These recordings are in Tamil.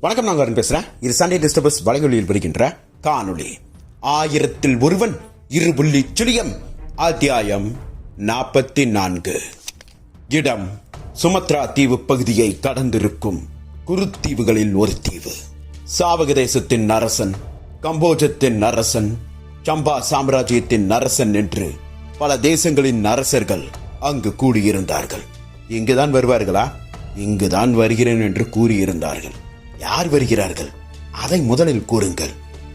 வணக்கம், நாங்க அருண் பேசுறேன். இது சண்டே டிஸ்டர்பஸ் வலையொலியில் வருகின்ற காணொளி. 1000ல் ஒருவன் இருபுள்ளி சுழியம் அத்தியாயம் 44. இடம் சுமத்ரா தீவு பகுதியை கடந்திருக்கும் குருத்தீவுகளில் ஒரு தீவு. சாவக தேசத்தின் அரசன், கம்போஜத்தின் அரசன், சம்பா சாம்ராஜ்யத்தின் அரசன் என்று பல தேசங்களின் அரசர்கள் அங்கு கூடியிருந்தார்கள். இங்குதான் வருவார்களா? இங்குதான் வருகிறேன் என்று கூறியிருந்தார்கள். யார் வருகிறார்கள்? அதை முதலில் கூறுங்கள்.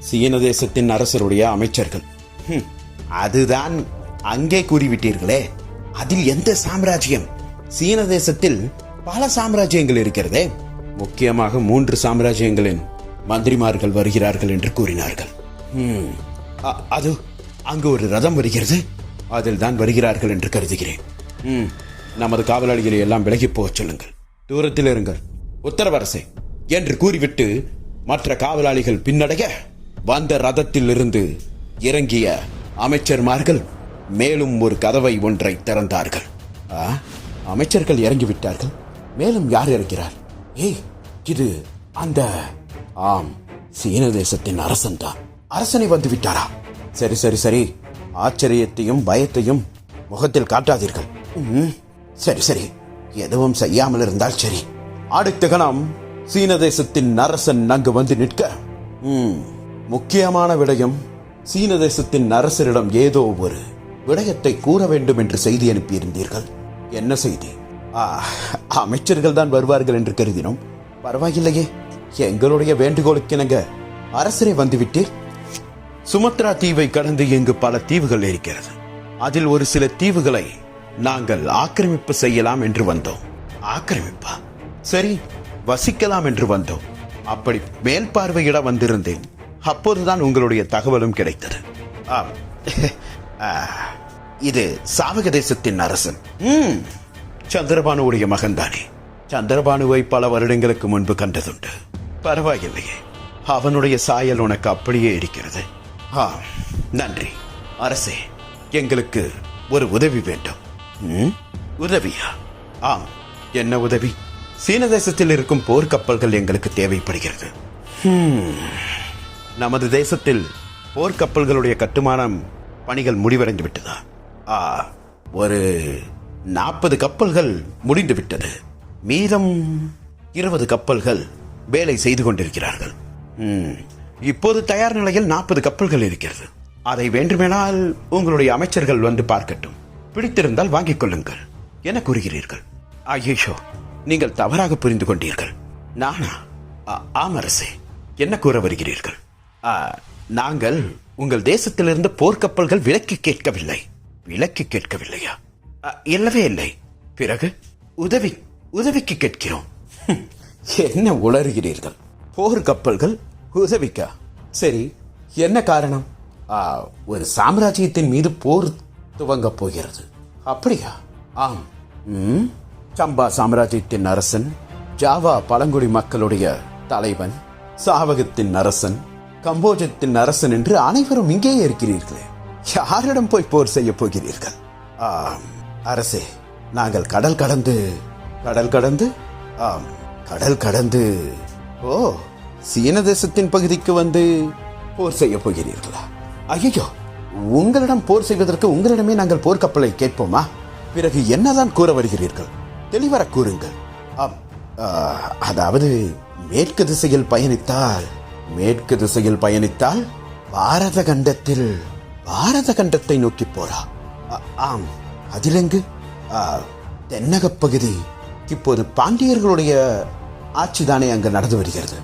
சீன தேசத்தின் அரசருடைய அமைச்சர்கள். அதுதான் அங்கே கூறிவிட்டீர்களே. அதில் எந்த சாம்ராஜ்யம்? சீன தேசத்தில் பல சாம்ராஜ்யங்கள் இருக்கிறதே. முக்கியமாக 3 சாம்ராஜ்யங்களின் மந்திரிமார்கள் வருகிறார்கள் என்று கூறினார்கள். அது அங்கு ஒரு ரதம் வருகிறது, அதில் தான் வருகிறார்கள் என்று கருதுகிறேன். நமது காவலாளிகளை எல்லாம் விலகி போகச் சொல்லுங்கள். தூரத்தில் இருங்கள், உத்தரவரசே என்று கூறிவிட்டு மற்ற காவலாளிகள் பின்னடைய வந்த ரதத்தில் இருந்து இறங்கிய அமைச்சர்மார்கள் மேலும் ஒரு கதவை ஒன்றை திறந்தார்கள். அமைச்சர்கள் இறங்கிவிட்டார்கள். மேலும் யார் இருக்கிறார்? இது அந்த சீன தேசத்தின் அரசன் தான். அரசனை வந்து விட்டாரா? சரி சரி சரி, ஆச்சரியத்தையும் பயத்தையும் முகத்தில் காட்டாதீர்கள். சரி சரி, எதுவும் செய்யாமல் இருந்தால் சரி. அடுத்த கணம் சீன தேசத்தின் அரசன் அங்கு வந்து நிற்க, முக்கியமான விடயம். சீன தேசத்தின் அரசரிடம் ஏதோ ஒரு விடயத்தை கூற வேண்டும் என்று செய்தி அனுப்பியிருந்தீர்கள். என்ன செய்தி? அமைச்சர்கள் தான் வருவார்கள் என்று கருதினோம். பரவாயில்லையே, எங்களுடைய வேண்டுகோளுக்கு இணங்க அரசரை வந்துவிட்டீர். சுமத்ரா தீவை கடந்து இங்கு பல தீவுகள் இருக்கிறது. அதில் ஒரு சில தீவுகளை நாங்கள் ஆக்கிரமிப்பு செய்யலாம் என்று வந்தோம். ஆக்கிரமிப்பா? சரி, வசிக்கலாம் என்று வந்தோம். அப்படி மேல் பார்வையிட வந்திருந்தேன். அப்போதுதான் உங்களுடைய தகவலும் கிடைத்தது. இது சாவக தேசத்தின் அரசன். சந்திரபானுடைய மகன்தானே? சந்திரபானுவை பல வருடங்களுக்கு முன்பு கண்டதுண்டு. பரவாயில்லையே, அவனுடைய சாயல் உனக்கு அப்படியே இருக்கிறது. நன்றி அரசே. எங்களுக்கு ஒரு உதவி வேண்டும். உதவியா? என்ன உதவி? சீன தேசத்தில் இருக்கும் போர்க்கப்பல்கள் எங்களுக்கு தேவைப்படுகிறது. நமது தேசத்தில் போர்க்கப்பல்களுடைய கட்டுமானம் பணிகள் முடிவடைந்து விட்டதா? ஒரு 40 கப்பல்கள் முடிந்து விட்டது. மீதம் 20 கப்பல்கள் வேலை செய்து கொண்டிருக்கிறார்கள். இப்போது தயார் நிலையில் 40 கப்பல்கள் இருக்கிறது. அதை வேண்டுமெனால் உங்களுடைய அமைச்சர்கள் வந்து பார்க்கட்டும். பிடித்திருந்தால் வாங்கிக் கொள்ளுங்கள். என்ன கூறுகிறீர்கள்? ஐயோ, நீங்கள் தவறாக புரிந்து கொண்டீர்கள். நானா? ஆமரசே, என்ன கூற வருகிறீர்கள்? நாங்கள் உங்கள் தேசத்திலிருந்து போர்க்கப்பல்கள் விலக்கி கேட்கவில்லை. விலக்கி கேட்கவில்லையா? இல்லவே இல்லை. பிறகு உதவிக்கு கேட்கிறோம். என்ன உளறுகிறீர்கள்? போர்க்கப்பல்கள் உதவிக்கா? சரி, என்ன காரணம்? ஒரு சாம்ராஜ்யத்தின் மீது போர் துவங்க போகிறது. அப்படியா? ஆம். சம்பா சாம்ராஜ்யத்தின் அரசன், ஜாவா பழங்குடி மக்களுடைய தலைவன், சாவகத்தின் அரசன், கம்போஜத்தின் அரசன் என்று அனைவரும் இங்கே இருக்கிறீர்களே. யாரிடம் போய் போர் செய்ய போகிறீர்கள்? அரசே, நாங்கள் கடல் கடந்து சீன தேசத்தின் பகுதிக்கு வந்து போர் செய்ய போகிறீர்களா? ஐயோ, உங்களிடம் போர் செய்வதற்கு உங்களிடமே நாங்கள் போர்க்கப்பலை கேட்போமா? பிறகு என்னதான் கூற வருகிறீர்கள்? தெளிவர கூறுங்கள். அதாவது மேற்கு திசையில் பயணித்தால் பாரத கண்டத்தை நோக்கி போறா? அதிலெங்கு? தென்னக பகுதி இப்போது பாண்டியர்களுடைய ஆட்சிதானே அங்கு நடந்து வருகிறது.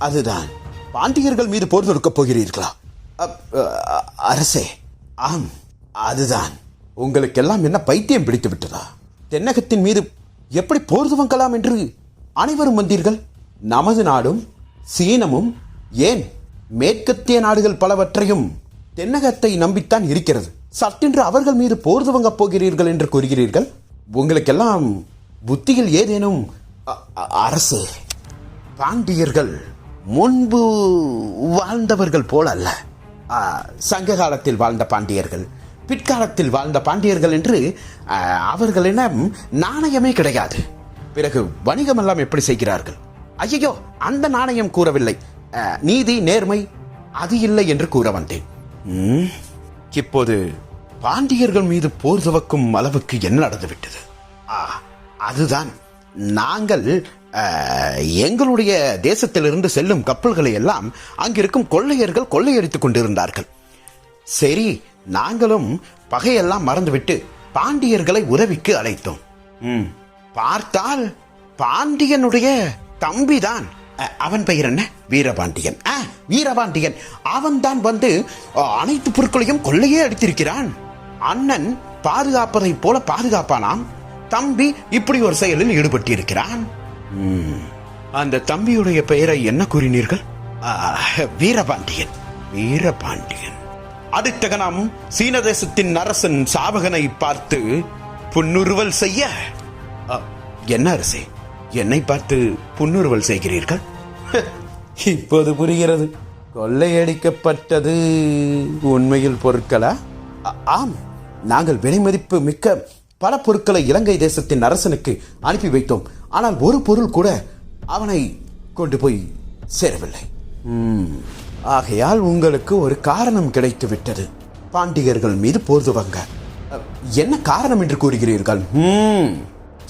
அதுதான். பாண்டியர்கள் மீது போர் தொடுக்கப் போகிறீர்களா? அரசே, அதுதான். உங்களுக்கெல்லாம் என்ன பைத்தியம் பிடித்து விட்டதா? தென்னகத்தின் மீது எப்படி போர் துவங்கலாம் என்று அனைவரும் வந்தீர்கள். நமது நாடும் சீனமும், ஏன் மேற்கத்திய நாடுகள் பலவற்றையும் தென்னகத்தை நம்பித்தான் இருக்கிறது. சட்டென்று அவர்கள் மீது போர் துவங்கப் போகிறீர்கள் என்று கூறுகிறீர்கள். உங்களுக்கெல்லாம் புத்தியில் ஏதேனும்? அரசு, பாண்டியர்கள் முன்பு வாழ்ந்தவர்கள் போல அல்ல. சங்க காலத்தில் வாழ்ந்த பாண்டியர்கள், பிற்காலத்தில் வாழ்ந்த பாண்டியர்கள் என்று அவர்களிடம் நாணயமே கிடையாது. பிறகு வணிகம் எல்லாம் எப்படி செய்கிறார்கள்? ஐயோ, அந்த நாணயம் கூறவில்லை. நீதி நேர்மை அது இல்லை என்று கூற வந்தேன். இப்போது பாண்டியர்கள் மீது போர் துவக்கும் அளவுக்கு என்ன நடந்துவிட்டது? அதுதான், நாங்கள் எங்களுடைய தேசத்திலிருந்து செல்லும் கப்பல்களை எல்லாம் அங்கிருக்கும் கொள்ளையர்கள் கொள்ளையடித்துக் கொண்டிருந்தார்கள். சரி, நாங்களும் பகையெல்லாம் மறந்துவிட்டு பாண்டியர்களை உதவிக்கு அழைத்தோம். பார்த்தால் பாண்டியனுடைய தம்பிதான். அவன் பெயர் என்ன? வீரபாண்டியன். வீரபாண்டியன் அவன்தான் வந்து அனைத்து பொருட்களையும் கொள்ளையே அடித்திருக்கிறான். அண்ணன் பாதுகாப்பதை போல பாதுகாப்பானாம். தம்பி இப்படி ஒரு செயலில் ஈடுபட்டிருக்கிறான். அந்த தம்பியுடைய பெயரை என்ன கூறினீர்கள்? வீரபாண்டியன். வீரபாண்டியன். அடுத்த கணம் சீன தேசத்தின் அரசன் சாவகனை பார்த்து புன்னுருவல் செய்ய, என்ன அரசே, என்னை பார்த்து புன்னுருவல் செய்கிறீர்கள்? இப்போது புரிகிறது. கொள்ளையடிக்கப்பட்டது உண்மையில் பொருட்களா? ஆம், நாங்கள் விலைமதிப்பு மிக்க பல பொருட்களை இலங்கை தேசத்தின் அரசனுக்கு அனுப்பி வைத்தோம். ஆனால் ஒரு பொருள் கூட அவனை கொண்டு போய் சேரவில்லை. ஆகையால் உங்களுக்கு ஒரு காரணம் கிடைத்து விட்டது. பாண்டியர்கள் மீது போர் துவங்க. என்ன காரணம் என்று கூறுகிறீர்கள்?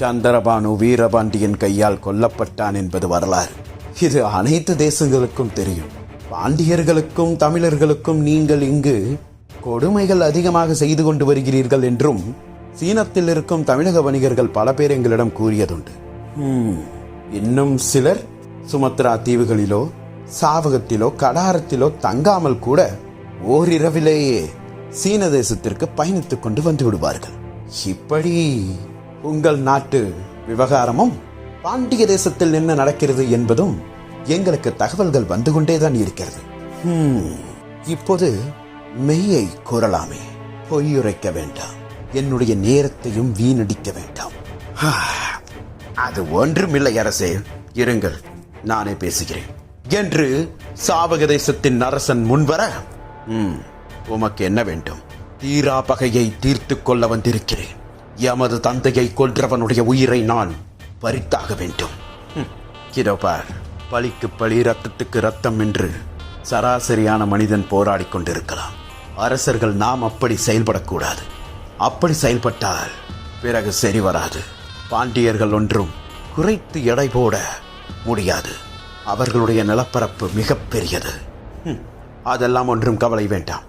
சந்திரபானு வீரபாண்டியன் கையால் கொல்லப்பட்டான் என்பது வரலாறு. இது அனைத்து தேசங்களுக்கும் தெரியும். பாண்டியர்களுக்கும் தமிழர்களுக்கும் நீங்கள் இங்கு கொடுமைகள் அதிகமாக செய்து கொண்டு வருகிறீர்கள் என்றும் சீனத்தில் இருக்கும் தமிழக வணிகர்கள் பல பேர் எங்களிடம் கூறியதுண்டு. இன்னும் சிலர் சுமத்ரா தீவுகளிலோ சாவகத்திலோ கடாரத்திலோ தங்காமல் கூட ஓரிரவிலேயே சீன தேசத்திற்கு பயணித்துக் கொண்டு வந்து விடுவார்கள். இப்படி உங்கள் நாட்டு விவகாரமும் பாண்டிய தேசத்தில் என்ன நடக்கிறது என்பதும் எங்களுக்கு தகவல்கள் வந்து கொண்டேதான் இருக்கிறது. இப்போது மெய்யை கூறலாமே, பொய்யுரைக்க வேண்டாம். என்னுடைய நேரத்தையும் வீணடிக்க வேண்டாம். அது ஒன்றுமில்லை அரசே, இருங்கள், நானே பேசுகிறேன் என்று சாவக தேசத்தின் அரசன் முன்வர, உமக்கு என்ன வேண்டும்? தீரா பகையை தீர்த்து கொள்ள வந்திருக்கிறேன். எமது தந்தையை கொன்றவனுடைய உயிரை நான் பறித்தாக வேண்டும். இதோ பார், பழிக்கு பழி, ரத்தத்துக்கு ரத்தம் என்று சராசரியான மனிதன் போராடி கொண்டிருக்கலாம். அரசர்கள் நாம் அப்படி செயல்படக்கூடாது. அப்படி செயல்பட்டால் பிறகு சரி வராது. பாண்டியர்கள் ஒன்றும் குறைத்து எடை போட முடியாது. அவர்களுடைய நிலப்பரப்பு மிக பெரியது. அதெல்லாம் ஒன்றும் கவலை வேண்டாம்.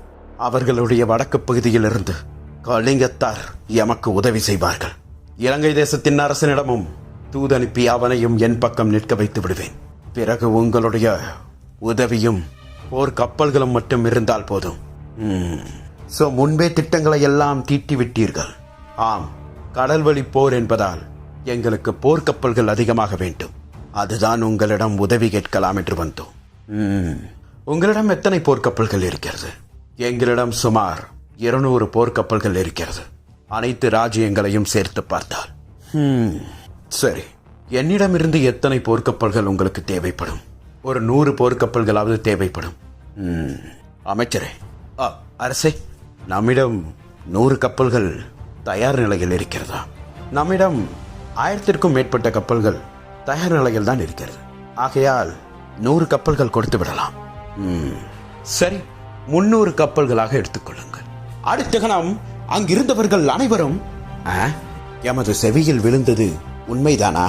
அவர்களுடைய வடக்கு பகுதியிலிருந்து கலிங்கத்தார் எமக்கு உதவி செய்வார்கள். இலங்கை தேசத்தின் அரசனிடமும் தூதனுப்பி அவனையும் என் பக்கம் நிற்க வைத்து விடுவேன். பிறகு உங்களுடைய உதவியும் போர் கப்பல்களும் மட்டும் இருந்தால் போதும். முன்பே திட்டங்களை எல்லாம் தீட்டி விட்டீர்கள். ஆம், கடல் வழி போர் என்பதால் எங்களுக்கு போர்க்கப்பல்கள் அதிகமாக வேண்டும். அதுதான் உங்களிடம் உதவி கேட்கலாம் என்று வந்தோம். உங்களிடம் எத்தனை போர்க்கப்பல்கள் இருக்கிறது? எங்களிடம் சுமார் 200 போர்க்கப்பல்கள் இருக்கிறது, அனைத்து ராஜ்யங்களையும் சேர்த்து பார்த்தால். சரி, என்னிடமிருந்து எத்தனை போர்க்கப்பல்கள் உங்களுக்கு தேவைப்படும்? ஒரு 100 போர்க்கப்பல்களாவது தேவைப்படும். அமைச்சரே, அரசே, நம்மிடம் 100 கப்பல்கள் தயார் நிலையில் இருக்கிறதா? நம்மிடம் 1000க்கும் மேற்பட்ட கப்பல்கள் தயார் நிலையில் தான் இருக்கிறது. ஆகையால் 100 கப்பல்கள் கொடுத்து விடலாம். சரி, 300 கப்பல்களாக எடுத்துக்கொள்ளுங்கள். அடுத்த கணம் அங்கிருந்தவர்கள் அனைவரும், எமது செவியில் விழுந்தது உண்மைதானா?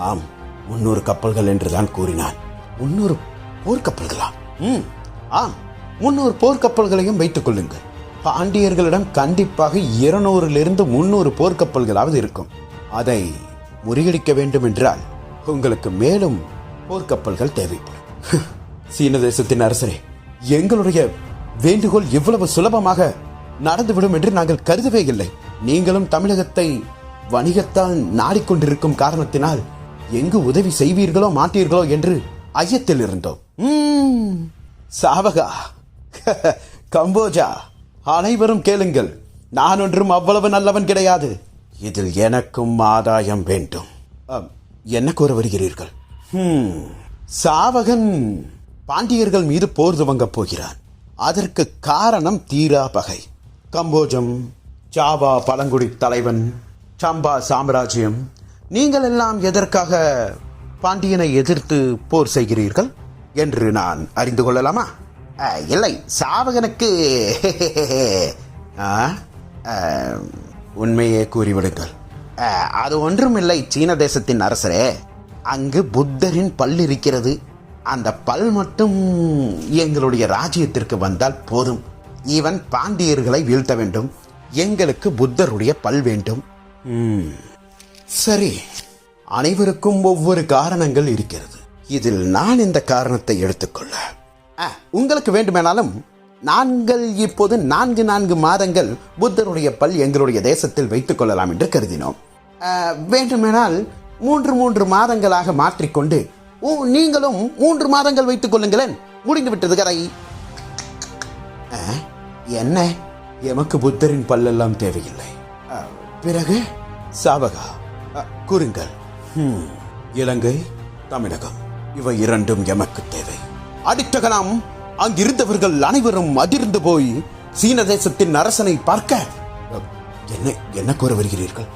ஆம், 300 கப்பல்கள் என்றுதான் கூறினான். 300 போர்க்கப்பல்களா? ஆம், 300 போர்க்கப்பல்களையும் வைத்துக் கொள்ளுங்கள். பாண்டியர்களிடம் கண்டிப்பாக 200லிருந்து 300 போர்க்கப்பல்களாவது இருக்கும். அதை முறியடிக்க வேண்டும் என்றால் உங்களுக்கு மேலும் போர்க்கப்பல்கள் தேவைப்படும். சீன தேசத்தின் அரசரே, எங்களுடைய வேண்டுகோள் இவ்வளவு சுலபமாக நடந்துவிடும் என்று நாங்கள் கருதவே இல்லை. நீங்களும் தமிழகத்தை வணிகத்தால் நாடிக்கொண்டிருக்கும் காரணத்தினால் எங்கு உதவி செய்வீர்களோ மாட்டீர்களோ என்று ஐயத்தில் இருந்தோம். சாவகா, கம்போஜா, அனைவரும் கேளுங்கள். நான் ஒன்றும் அவ்வளவு நல்லவன் கிடையாது. இதில் எனக்கும் ஆதாயம் வேண்டும். என்ன கூற வருகிறீர்கள்? சாவகன் பாண்டியர்கள் மீது போர் துவங்கப் போகிறான். அதற்கு காரணம் தீரா பகை. கம்போஜம், ஜாவா பழங்குடி தலைவன், சம்பா சாம்ராஜ்யம், நீங்கள் எல்லாம் எதற்காக பாண்டியனை எதிர்த்து போர் செய்கிறீர்கள் என்று நான் அறிந்து கொள்ளலாமா? இல்லை, சாவகனுக்கு உண்மையே கூறிவிடுங்கள். அது ஒன்றுமில்லை சீன தேசத்தின் அரசரே. அங்கு புத்தரின் பல் இருக்கிறது. அந்த பல் மட்டும் எங்களுடைய ராஜ்யத்திற்கு வந்தால் போதும். இவன் பாண்டியர்களை வீழ்த்த வேண்டும். எங்களுக்கு புத்தருடைய பல் வேண்டும். சரி, அனைவருக்கும் ஒவ்வொரு காரணங்கள் இருக்கிறது. இதில் நான் இந்த காரணத்தை எடுத்துக்கொள்ள உங்களுக்கு வேண்டுமானாலும் நாங்கள் இப்போது 4 மாதங்கள் புத்தருடைய பல் எங்களுடைய தேசத்தில் வைத்துக் கொள்ளலாம் என்று கருதினோம். வேண்டுமானால் 3 மாதங்களாக மாற்றிக்கொண்டு நீங்களும் 3 மாதங்கள் வைத்துக் கொள்ளுங்களேன். முடிந்துவிட்டது கதை. என்ன, எமக்கு புத்தரின் பல்லெல்லாம் தேவையில்லை. பிறகு சாவகா கூறுங்கள். இலங்கை, தமிழகம் இவை 2 எமக்கு தேவை. அடித்தகலாம் அங்கிருந்தவர்கள் அனைவரும் அதிர்ந்து போய் சீன தேசத்தின் அரசனை பார்க்க என்ன கூற வருகிறீர்கள்?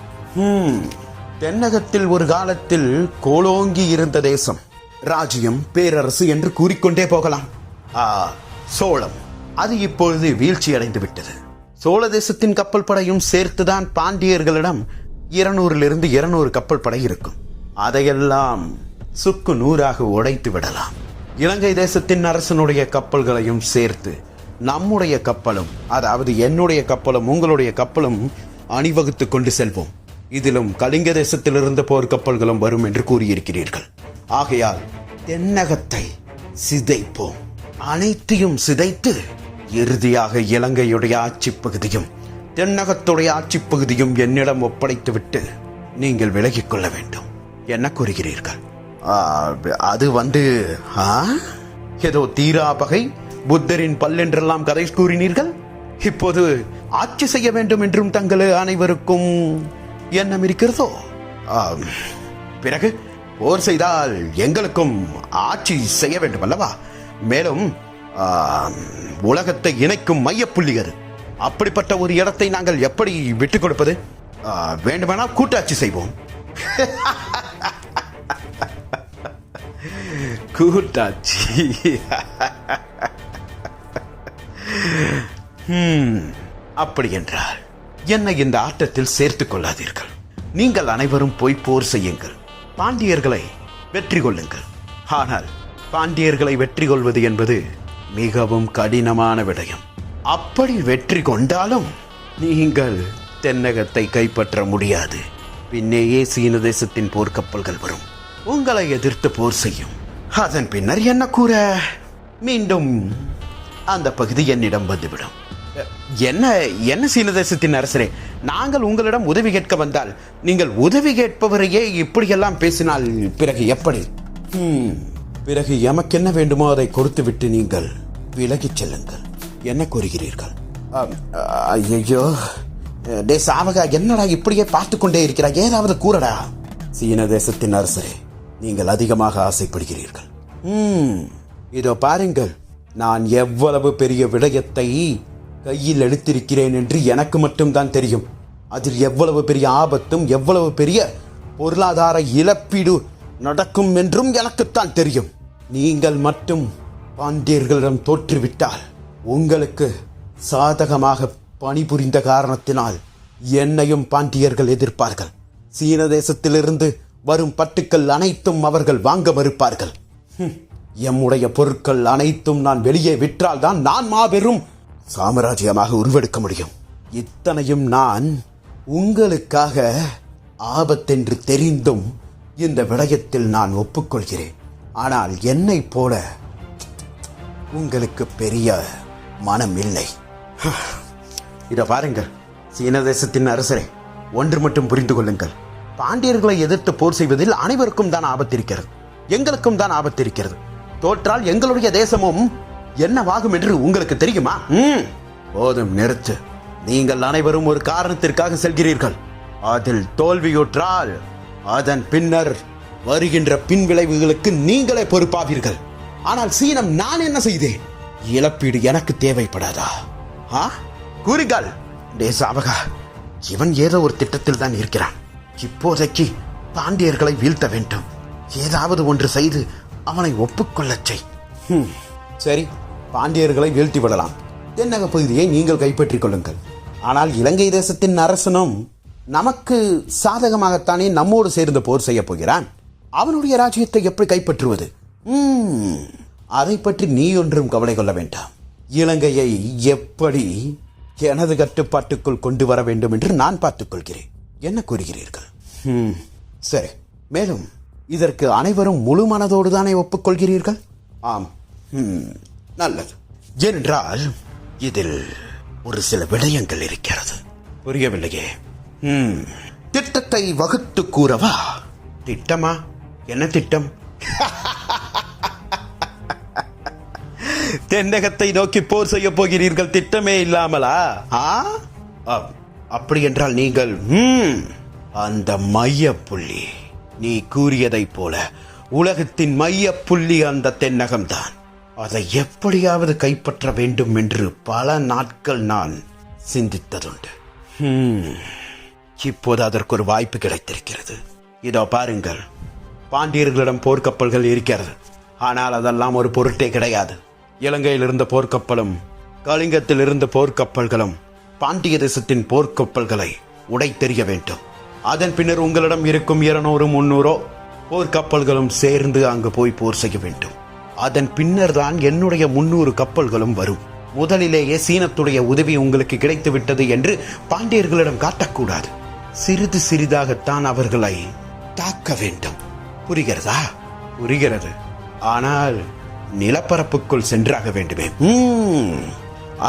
தென்னகத்தில் ஒரு காலத்தில் கோலோங்கி இருந்த தேசம், ராஜ்யம், பேரரசு என்று கூறிக்கொண்டே போகலாம். சோழம், அது இப்பொழுது வீழ்ச்சி அடைந்து விட்டது. சோழ தேசத்தின் கப்பல் படையும் சேர்த்துதான் பாண்டியர்களிடம் 200 கப்பல் படை இருக்கும். அதையெல்லாம் சுக்கு நூறாக உடைத்து விடலாம். இலங்கை தேசத்தின் அரசனுடைய கப்பல்களையும் சேர்த்து நம்முடைய கப்பலும், அதாவது என்னுடைய கப்பலும் உங்களுடைய கப்பலும் அணிவகுத்து கொண்டு செல்வோம். இதிலும் கலிங்க தேசத்திலிருந்து போர் கப்பல்களும் வரும் என்று கூறியிருக்கிறீர்கள். ஆகையால் தென்னகத்தை சிதைப்போம். அனைத்தையும் சிதைத்து இறுதியாக இலங்கையுடைய ஆட்சி பகுதியும் தென்னகத்துடைய ஆட்சி பகுதியும் என்னிடம் ஒப்படைத்துவிட்டு நீங்கள் விலகிக் கொள்ள வேண்டும். என்ன கூறுகிறீர்கள்? அது ஏதோ தீரா பகை, புத்தரின் பல் என்றெல்லாம் கதை கூறினீர்கள். இப்போது ஆட்சி செய்ய வேண்டும் என்றும் தங்கள் அனைவருக்கும் எண்ணம் இருக்கிறதோ? பிறகு போர் செய்தால் எங்களுக்கும் ஆட்சி செய்ய வேண்டும் அல்லவா? மேலும் உலகத்தை இணைக்கும் மையப்புள்ளிகள், அப்படிப்பட்ட ஒரு இடத்தை நாங்கள் எப்படி விட்டுக் கொடுப்பது? வேண்டுமானால் கூட்டாட்சி செய்வோம். கூட்டாட்சி. அப்படி என்றால் என்னை இந்த ஆட்டத்தில் சேர்த்துக் கொள்ளாதீர்கள். நீங்கள் அனைவரும் போய் போர் செய்யுங்கள், பாண்டியர்களை வெற்றி கொள்ளுங்கள். ஆனால் பாண்டியர்களை வெற்றி கொள்வது என்பது மிகவும் கடினமான விடயம். அப்படி வெற்றி கொண்டாலும் நீங்கள் தென்னகத்தை கைப்பற்ற முடியாது. பின்னேயே சீன தேசத்தின் போர்க்கப்பல்கள் வரும், உங்களை எதிர்த்து போர் செய்யும். அதன் பின்னர் என்ன கூற, மீண்டும் அந்த பகுதி என்னிடம் வந்துவிடும். என்ன சீன தேசத்தின் அரசரே, நாங்கள் உங்களிடம் உதவி கேட்க வந்தால் நீங்கள் உதவி கேட்பவரையே இப்படியெல்லாம் பேசினால் பிறகு எப்படி? பிறகு எமக்கு என்ன வேண்டுமோ அதை கொடுத்து விட்டு நீங்கள் விலகிச் செல்லுங்கள். என்ன கூறுகிறீர்கள்? ஐயோ டே சாவகா, என்னடா இப்படியே பார்த்து கொண்டே இருக்கிறாய்? ஏதாவது கூறடா. சீன தேசத்தின் அரசரே, நீங்கள் அதிகமாக ஆசைப்படுகிறீர்கள். இதோ பாருங்கள், நான் எவ்வளவு பெரிய விடயத்தை கையில் எடுத்திருக்கிறேன் என்று எனக்கு மட்டும்தான் தெரியும். அதில் எவ்வளவு பெரிய ஆபத்தும் எவ்வளவு பெரிய பொருளாதார இழப்பீடு நடக்கும் என்றும் எனக்குத்தான் தெரியும். நீங்கள் மட்டும் பாண்டியர்களிடம் தோற்றுவிட்டால் உங்களுக்கு சாதகமாக பணிபுரிந்த காரணத்தினால் என்னையும் பாண்டியர்கள் எதிர்ப்பார்கள். சீன தேசத்திலிருந்து வரும் பட்டுக்கள் அனைத்தும் அவர்கள் வாங்க மறுப்பார்கள். எம்முடைய பொருட்கள் அனைத்தும் நான் வெளியே விற்றால் தான் நான் மாபெரும் சாம்ராஜ்யமாக உருவெடுக்க முடியும். இத்தனையும் நான் உங்களுக்காக ஆபத்தென்று தெரிந்தும் இந்த விடயத்தில் நான் ஒப்புக்கொள்கிறேன். ஆனால் என்னை போல உங்களுக்கு பெரிய மனம் இல்லை. இதை பாருங்கள் சீன தேசத்தின் அரசரே, ஒன்று மட்டும் புரிந்து கொள்ளுங்கள். பாண்டியர்களை எதிர்த்து போர் செய்வதில் அனைவருக்கும் தான் ஆபத்திருக்கிறது, எங்களுக்கும் தான் ஆபத்திருக்கிறது. தோற்றால் எங்களுடைய தேசமும் என்னவாகும் என்று உங்களுக்கு தெரியுமா? போதும், நிறுத்து. நீங்கள் அனைவரும் ஒரு காரணத்திற்காக செல்கிறீர்கள். அதில் தோல்வியுற்றால் அதன் பின்னர் வருகின்ற பின் விளைவுகளுக்கு நீங்களே பொறுப்பாவீர்கள். ஆனால் சீனம் நான் என்ன செய்தேன்? இழப்பீடு எனக்கு தேவைப்படாதா? கூறுங்கள். சாவகா, இவன் ஏதோ ஒரு திட்டத்தில் தான் இருக்கிறான். இப்போதைக்கு பாண்டியர்களை வீழ்த்த வேண்டும். ஏதாவது ஒன்று செய்து அவனை ஒப்புக்கொள்ளச் செய். சரி, பாண்டியர்களை வீழ்த்தி விடலாம். தென்னக பகுதியை நீங்கள் கைப்பற்றிக் கொள்ளுங்கள். ஆனால் இலங்கை தேசத்தின் அரசனும் நமக்கு சாதகமாகத்தானே நம்மோடு சேர்ந்து போர் செய்ய போகிறான். அவனுடைய ராஜ்யத்தை எப்படி கைப்பற்றுவது? அதை பற்றி நீ ஒன்றும் கவலை கொள்ள வேண்டாம். இலங்கையை எப்படி எனது கட்டுப்பாட்டுக்குள் கொண்டு வர வேண்டும் என்று நான் பார்த்துக் கொள்கிறேன். என்ன கூறுகிறீர்கள்? சரி, மேலும் இதற்கு அனைவரும் முழு மனதோடு தானே ஒப்புக்கொள்கிறீர்கள்? ஆம், நல்லது. ஏனென்றால் இதில் ஒரு சில விடயங்கள் இருக்கிறது. புரியவில்லையே. திட்டத்தை வகுத்து கூறவா? திட்டமா? என்ன திட்டம்? தென்னகத்தை நோக்கி போர் செய்ய போகிறீர்கள், திட்டமே இல்லாமலா? அப்படி என்றால் நீங்கள் அந்த மைய புள்ளி, நீ கூறியதைப் போல உலகத்தின் மைய புள்ளி அந்த தென்னகம்தான். அதை எப்படியாவது கைப்பற்ற வேண்டும் என்று பல நாட்கள் நான் சிந்தித்ததுண்டு. இப்போது அதற்கு ஒரு வாய்ப்பு கிடைத்திருக்கிறது. இதோ பாருங்கள், பாண்டியர்களிடம் போர்க்கப்பல்கள் இருக்கிறது. ஆனால் அதெல்லாம் ஒரு பொருட்டே கிடையாது. இலங்கையில் இருந்த போர்க்கப்பலும் கலிங்கத்தில் இருந்த போர்க்கப்பல்களும் பாண்டிய தேசத்தின் போர்க்கப்பல்களை உடைத்தெறிய வேண்டும். அதன் பின்னர் உங்களிடம் இருக்கும் 200 300 போர்க்கப்பல்களும் சேர்ந்து அங்கு போய் போர் செய்ய வேண்டும். அதன் பின்னர் தான் என்னுடைய 300 கப்பல்களும் வரும். முதலிலேயே சீனத்துடைய உதவி உங்களுக்கு கிடைத்து விட்டது என்று பாண்டியர்களிடம் காட்டக்கூடாது. சிறிது சிறிதாகத்தான் அவர்களை தாக்க வேண்டும். புரிகிறதா? புரிகிறது. ஆனால் நிலப்பரப்புக்குள் சென்றாக வேண்டுமே.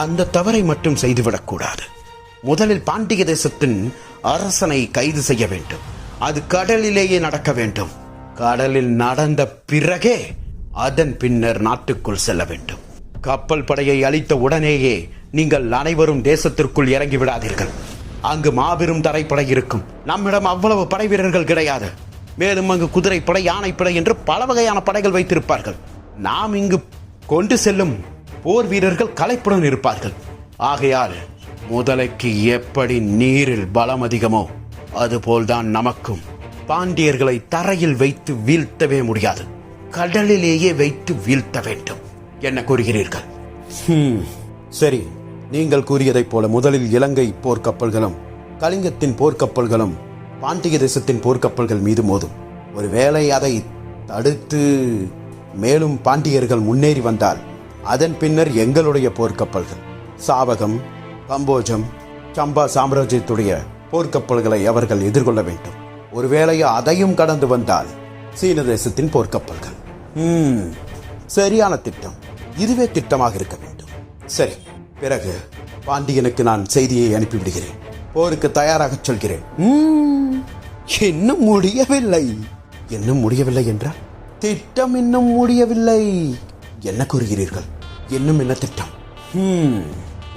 அந்த தவறை மட்டும் செய்துவிடக்கூடாது. முதலில் பாண்டிய தேசத்தின் அரசனை கைது செய்ய வேண்டும். அது கடலிலேயே நடக்க வேண்டும். கடலில் நடந்த பிறகே அதன் பின்னர் நாட்டுக்குள் செல்ல வேண்டும். கப்பல் படையை அழித்த உடனேயே நீங்கள் அனைவரும் தேசத்திற்குள் இறங்கி விடாதீர்கள். அங்கு மாபெரும் தரைப்படை இருக்கும். நம்மிடம் அவ்வளவு படை வீரர்கள் கிடையாது. மேலும் அங்கு குதிரைப்படை, யானைப்படை என்று பல வகையான படைகள் வைத்திருப்பார்கள். நாம் இங்கு கொண்டு செல்லும் போர் வீரர்கள் களைப்புடன் இருப்பார்கள். ஆகையால் முதலைக்கு எப்படி நீரில் பலம் அதிகமோ அதுபோல்தான் நமக்கும் பாண்டியர்களை தரையில் வைத்து வீழ்த்தவே முடியாது. கடலிலேயே வைத்து வீழ்த்த வேண்டும். என்ன கூறுகிறீர்கள்? சரி, நீங்கள் கூறியதைப் போல முதலில் இலங்கை போர்க்கப்பல்களும் கலிங்கத்தின் போர்க்கப்பல்களும் பாண்டிய தேசத்தின் போர்க்கப்பல்கள் மீது மோதும். ஒருவேளை அதை தடுத்து மேலும் பாண்டியர்கள் முன்னேறி வந்தால் அதன் பின்னர் எங்களுடைய போர்க்கப்பல்கள் சாவகம், கம்போஜம், சம்பா சாம்ராஜ்யத்துடைய போர்க்கப்பல்களை அவர்கள் எதிர்கொள்ள வேண்டும். ஒருவேளை அதையும் கடந்து வந்தால் சீன தேசத்தின் போர்க்கப்பல்கள். சரியான திட்டம். இதுவே திட்டமாக இருக்க வேண்டும். சரி, பிறகு பாண்டியனுக்கு நான் செய்தியை அனுப்பிவிடுகிறேன். போருக்கு தயாராக சொல்கிறேன். இன்னும் முடியவில்லை. இன்னும் முடியவில்லை என்றால் திட்டம் இன்னும் முடியவில்லை. என்ன கூறுகிறீர்கள்? இன்னும் என்ன திட்டம்?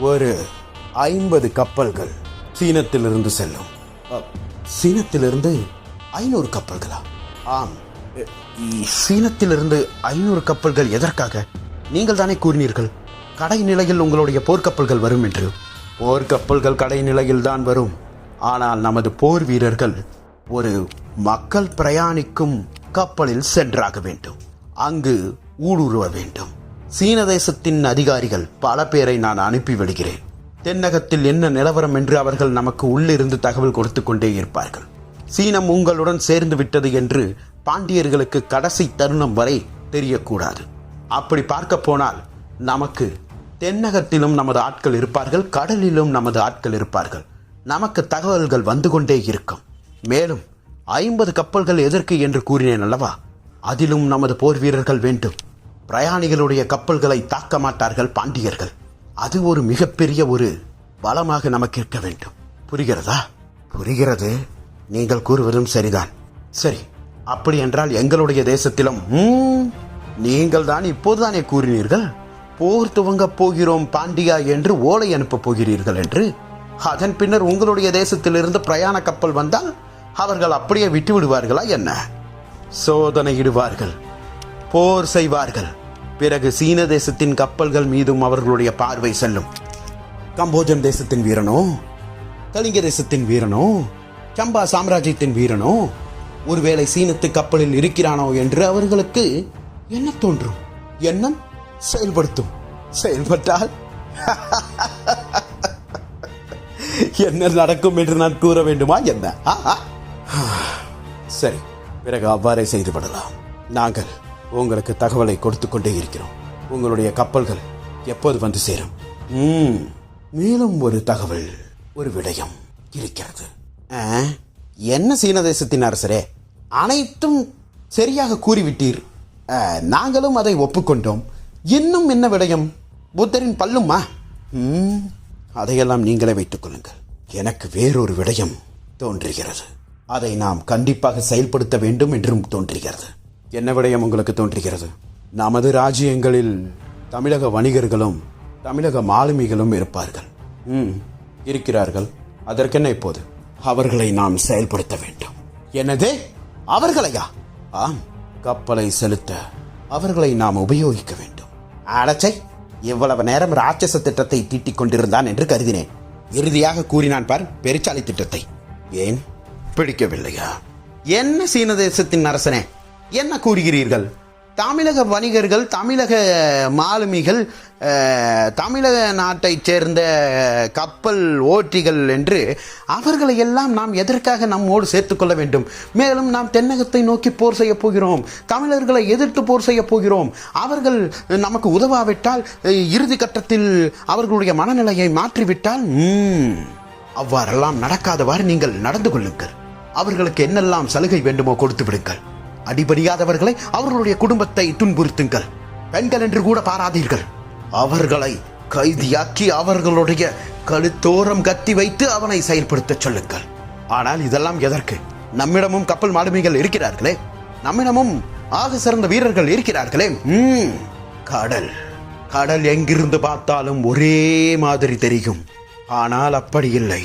ஒரு 50 கப்பல்கள் சீனத்திலிருந்து செல்லும். சீனத்திலிருந்து 500 கப்பல்களா? ஆம், சீனத்திலிருந்து 500 கப்பல்கள் எதற்காக? நீங்கள் தானே கூறினீர்கள் கடைநிலையில் உங்களுடைய போர்க்கப்பல்கள் வரும் என்று. போர்க்கப்பல்கள் கடைநிலையில் தான் வரும். ஆனால் நமது போர் வீரர்கள் ஒரு மக்கள் பிரயாணிக்கும் கப்பலில் சென்றாக வேண்டும். அங்கு ஊடுருவ வேண்டும். சீன தேசத்தின் அதிகாரிகள் பல பேரை நான் அனுப்பி விடுகிறேன். தென்னகத்தில் என்ன நிலவரம் என்று அவர்கள் நமக்கு உள்ளிருந்து தகவல் கொடுத்து கொண்டே இருப்பார்கள். சீனம் உங்களுடன் சேர்ந்து விட்டது என்று பாண்டியர்களுக்கு கடைசி தருணம் வரை தெரியக்கூடாது. அப்படி பார்க்க போனால் நமக்கு தென்னகத்திலும் நமது ஆட்கள் இருப்பார்கள், கடலிலும் நமது ஆட்கள் இருப்பார்கள். நமக்கு தகவல்கள் வந்து கொண்டே இருக்கும். மேலும் 50 கப்பல்கள் எதற்கு என்று கூறினேன் அல்லவா? அதிலும் நமது போர் வீரர்கள் வேண்டும். பிரயாணிகளுடைய கப்பல்களை தாக்க மாட்டார்கள் பாண்டியர்கள். அது ஒரு மிகப்பெரிய ஒரு பலமாக நமக்கு இருக்க வேண்டும். புரிகிறதா? புரிகிறது. நீங்கள் கூறுவதும் சரிதான். சரி, அப்படி என்றால் எங்களுடைய தேசத்திலும் நீங்கள் தான் இப்போதுதானே கூறினீர்கள் போர் துவங்க போகிறோம் பாண்டியா என்று ஓலை அனுப்ப போகிறீர்கள் என்று. அதன் பின்னர் உங்களுடைய தேசத்திலிருந்து பிரயாண கப்பல் வந்தால் அவர்கள் அப்படியே விட்டு விடுவார்களா என்ன? சோதனையிடுவார்கள், போர் செய்வார்கள். பிறகு சீன தேசத்தின் கப்பல்கள் மீதும் அவர்களுடைய பார்வை செல்லும். கம்போஜம் தேசத்தின் வீரனோ, கலிங்க தேசத்தின் வீரனோ, சம்பா சாம்ராஜ்யத்தின் வீரனோ ஒருவேளை சீனத்து கப்பலில் இருக்கிறானோ என்று அவர்களுக்கு என்ன தோன்றும். எண்ணம் செயல்படுத்தும். செயல்பட்டால் என்ன நடக்கும் என்று நான் கூற வேண்டுமா என்ன? சரி, பிறகு அவ்வாறே செய்துவிடலாம். நாங்கள் உங்களுக்கு தகவலை கொடுத்து கொண்டே இருக்கிறோம். உங்களுடைய கப்பல்கள் எப்போது வந்து சேரும்? மேலும் ஒரு தகவல், ஒரு விடயம் இருக்கிறது. என்ன சீன தேசத்தின் அரசரே, அனைத்தும் சரியாக கூறிவிட்டீர். நாங்களும் அதை ஒப்புக்கொண்டோம். இன்னும் என்ன விடயம்? புத்தரின் பல்லுமா? அதையெல்லாம் நீங்களே வைத்துக் கொள்ளுங்கள். எனக்கு வேறொரு விடயம் தோன்றுகிறது. அதை நாம் கண்டிப்பாக செயல்படுத்த வேண்டும் என்றும் தோன்றுகிறது. என்ன விடயம் உங்களுக்கு தோன்றுகிறது? நமது ராஜ்யங்களில் தமிழக வணிகர்களும் தமிழக மாலுமிகளும் இருப்பார்கள். இருக்கிறார்கள். அதற்கென்ன இப்போது? அவர்களை நாம் செயல்படுத்த வேண்டும். என்னதே, அவர்களையா? ஆம், கப்பலை செலுத்த அவர்களை நாம் உபயோகிக்க வேண்டும். அடச்சை, இவ்வளவு நேரம் ராட்சச திட்டத்தை தீட்டிக் கொண்டிருந்தான் என்று கருதினேன். இறுதியாக கூறினான் பார் பெருச்சாளி திட்டத்தை. ஏன் பிடிக்கவில்லையா? என்ன சீன தேசத்தின் அரசனே, என்ன கூறுகிறீர்கள்? தமிழக வணிகர்கள், தமிழக மாலுமிகள், தமிழக நாட்டைச் சேர்ந்த கப்பல் ஓட்டிகள் என்று அவர்களை எல்லாம் நாம் எதற்காக நம்மோடு சேர்த்துக்கொள்ள வேண்டும்? மேலும் நாம் தென்னகத்தை நோக்கி போர் செய்ய போகிறோம். தமிழர்களை எதிர்த்து போர் செய்ய போகிறோம். அவர்கள் நமக்கு உதவாவிட்டால், இறுதி கட்டத்தில் அவர்களுடைய மனநிலையை மாற்றிவிட்டால், அவ்வாறெல்லாம் நடக்காதவாறு நீங்கள் நடந்து கொள்ளுங்கள். அவர்களுக்கு என்னெல்லாம் சலுகை வேண்டுமோ கொடுத்து விடுங்கள். அடிபடியாதவர்களை, அவர்களுடைய குடும்பத்தை துன்புறுத்துங்கள். பெண்கள் என்று கூட பாராதீர்கள். அவர்களை கைதியாக்கி அவர்களுடைய கழுத்தோரம் கத்தி வைத்து அவனை செயல்படுத்த சொல்லுங்கள். ஆனால் இதெல்லாம் எதற்கு? நம்மிடமும் கப்பல் மாலுமிகள் இருக்கிறார்களே, நம்மிடமும் ஆக சிறந்த வீரர்கள் இருக்கிறார்களே. கடல் கடல் எங்கிருந்து பார்த்தாலும் ஒரே மாதிரி தெரியும். ஆனால் அப்படி இல்லை.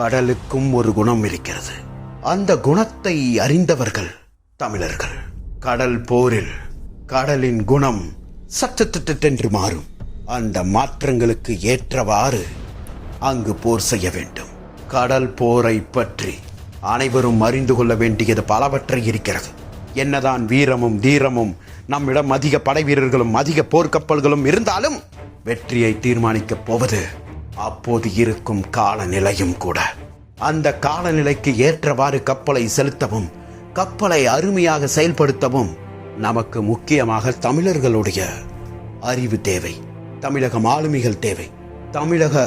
கடலுக்கும் ஒரு குணம் இருக்கிறது. அந்த குணத்தை அறிந்தவர்கள் தமிழர்கள். கடல் போரில் கடலின் குணம் சட்டென்று மாறும். அந்த மாற்றங்களுக்கு ஏற்றவாறு அங்கு போர் செய்ய வேண்டும். கடல் போரை பற்றி அனைவரும் அறிந்து கொள்ள வேண்டியது பலவற்றை இருக்கிறது. என்னதான் வீரமும் தீரமும் நம்மிடம் அதிக படை வீரர்களும் அதிக போர்க்கப்பல்களும் இருந்தாலும் வெற்றியை தீர்மானிக்கப் போவது அப்போது இருக்கும் காலநிலையும் கூட. அந்த காலநிலைக்கு ஏற்றவாறு கப்பலை செலுத்தவும், கப்பலை அருமையாக செயல்படுத்தவும் நமக்கு முக்கியமாக தமிழர்களுடைய அறிவு தேவை. தமிழக மாலுமிகள் தேவை. தமிழக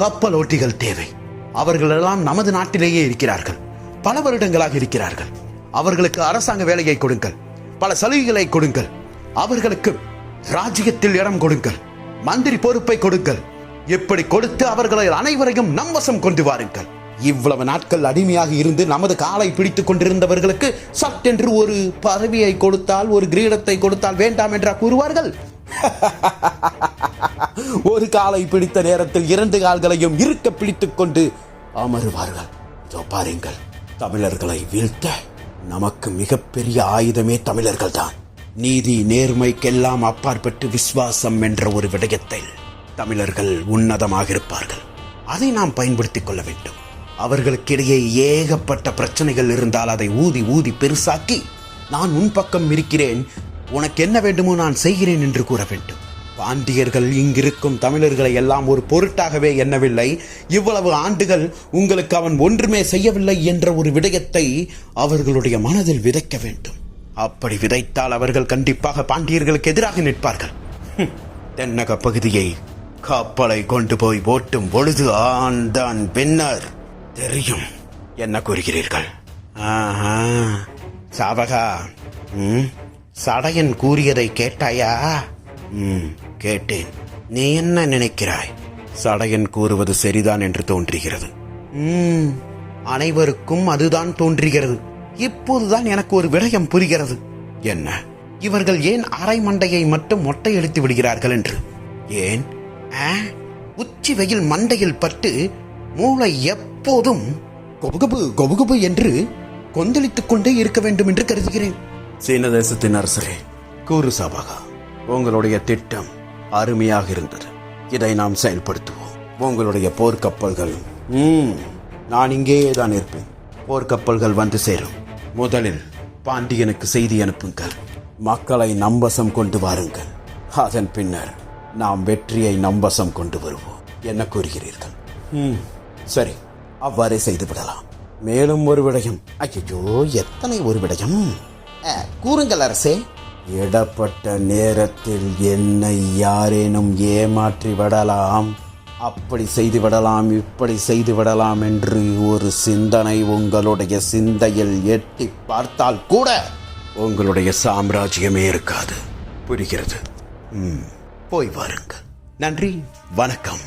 கப்பலோட்டிகள் தேவை. அவர்களெல்லாம் நமது நாட்டிலேயே இருக்கிறார்கள். பல வருடங்களாக இருக்கிறார்கள். அவர்களுக்கு அரசாங்க வேலையை கொடுங்கள். பல சலுகைகளை கொடுங்கள். அவர்களுக்கு ராஜ்யத்தில் இடம் கொடுங்கள். மந்திரி பொறுப்பை கொடுங்கள். இப்படி கொடுத்து அவர்களை அனைவரையும் நம் வசம் கொண்டு வாருங்கள். இவ்வளவு நாட்கள் அடிமையாக இருந்து நமது காலை பிடித்துக் கொண்டிருந்தவர்களுக்கு சட்டென்று ஒரு பதவியை கொடுத்தால், ஒரு கிரீடத்தை கொடுத்தால் வேண்டாம் என்றா கூறுவார்கள்? ஒரு காலை பிடித்த நேரத்தில் 2 கால்களையும் இருக்க பிடித்துக் கொண்டு அமருவார்கள். பாருங்கள், தமிழர்களை வீழ்த்த நமக்கு மிகப்பெரிய ஆயுதமே தமிழர்கள் தான். நீதி நேர்மைக்கெல்லாம் அப்பாற்பட்டு விசுவாசம் என்ற ஒரு விடயத்தில் தமிழர்கள் உன்னதமாக இருப்பார்கள். அதை நாம் பயன்படுத்திக் கொள்ள வேண்டும். அவர்களுக்கிடையே ஏகப்பட்ட பிரச்சனைகள் இருந்தால் அதை ஊதி ஊதி பெருசாக்கி, நான் உன் பக்கம் இருக்கிறேன், உனக்கு என்ன வேண்டுமோ நான் செய்கிறேன் என்று கூற வேண்டும். பாண்டியர்கள் இங்கிருக்கும் தமிழர்களை எல்லாம் ஒரு பொருட்டாகவே எண்ணவில்லை. இவ்வளவு ஆண்டுகள் உங்களுக்கு அவன் ஒன்றுமே செய்யவில்லை என்ற ஒரு விடயத்தை அவர்களுடைய மனதில் விதைக்க வேண்டும். அப்படி விதைத்தால் அவர்கள் கண்டிப்பாக பாண்டியர்களுக்கு எதிராக நிற்பார்கள். தென்னக பகுதியை கப்பலை கொண்டு போய் ஓட்டும் பொழுது ஆண்டான் பின்னர் தெரியும். என்ன கூறுகிறீர்கள்? சாவகா, சடையன் கூறியதை கேட்டாயா? கேட்டேன். நீ என்ன நினைக்கிறாய்? சடையன் கூறுவது சரிதான் என்று தோன்றுகிறது. அனைவருக்கும் அதுதான் தோன்றுகிறது. இப்போதுதான் எனக்கு ஒரு விடயம் புரிகிறது. என்ன? இவர்கள் ஏன் அரை மண்டையை மட்டும் மொட்டை எடுத்து விடுகிறார்கள் என்று. ஏன்? உச்சி வெயில் மண்டையில் பட்டு மூளை எப்போதும் கொபுகபு கொபுகபு என்று கொந்தளித்துக் கொண்டே இருக்க வேண்டும் என்று கருதுகிறேன். சீன தேசத்தின் அரசரே, கூறு சாபாகா, உங்களுடைய திட்டம் அருமையாக இருந்தது. இதை நாம் செயல்படுத்துவோம். உங்களுடைய போர்க்கப்பல்கள், நான் இங்கேயே தான் இருப்பேன். போர்க்கப்பல்கள் வந்து சேரும். முதலில் பாண்டியனுக்கு செய்தி அனுப்புங்கள். மக்களை நம்பசம் கொண்டு வாருங்கள். அதன் பின்னர் நாம் வெற்றியை நம்பசம் கொண்டு வருவோம். என்ன கூறுகிறீர்கள்? சரி, அவ்வாறே செய்து விடலாம். மேலும் ஒரு விடயம். ஐயோ, எத்தனை ஒரு விடயம்! கூறுங்கள் அரசே. இடப்பட்ட நேரத்தில் என்னை யாரேனும் ஏமாற்றி விடலாம், அப்படி செய்து விடலாம், இப்படி செய்து விடலாம் என்று ஒரு சிந்தனை உங்களுடைய சிந்தையில் எட்டி பார்த்தால் கூட உங்களுடைய சாம்ராஜ்யமே இருக்காது. புரிகிறது? போய் வாருங்கள். நன்றி, வணக்கம்.